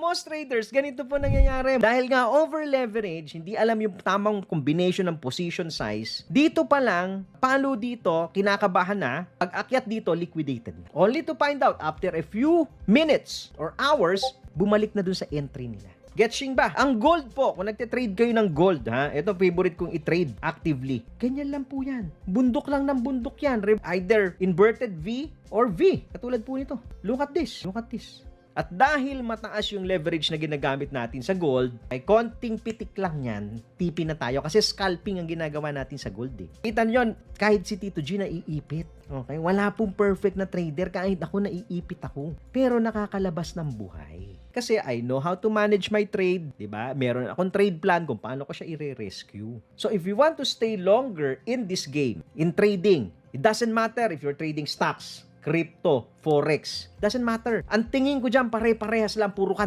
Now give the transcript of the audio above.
most traders, ganito po nangyayari. Dahil nga over-leverage, hindi alam yung tamang combination ng position size, dito pa lang, palo dito, kinakabahan na, pag-akyat dito, liquidated. Only to find out, after a few minutes or hours, bumalik na dun sa entry nila. Getching ba? Ang gold po, kung nagte-trade kayo ng gold, ha? Ito favorite kong i-trade actively. Ganyan lang po yan. Bundok lang ng bundok yan. Either inverted V or V. Katulad po nito. Look at this. Look at this. At dahil mataas yung leverage na ginagamit natin sa gold, ay konting pitik lang yan, tipi na tayo. Kasi scalping ang ginagawa natin sa gold eh. Kita nyo yun, kahit si Tito G naiipit. Okay? Wala pong perfect na trader, kahit ako naiipit ako. Pero nakakalabas ng buhay. Kasi I know how to manage my trade, di ba? Meron akong trade plan kung paano ko siya i-rescue. So if you want to stay longer in this game, in trading, it doesn't matter if you're trading stocks, crypto, forex, doesn't matter. Ang tingin ko dyan, pare-parehas lang, puro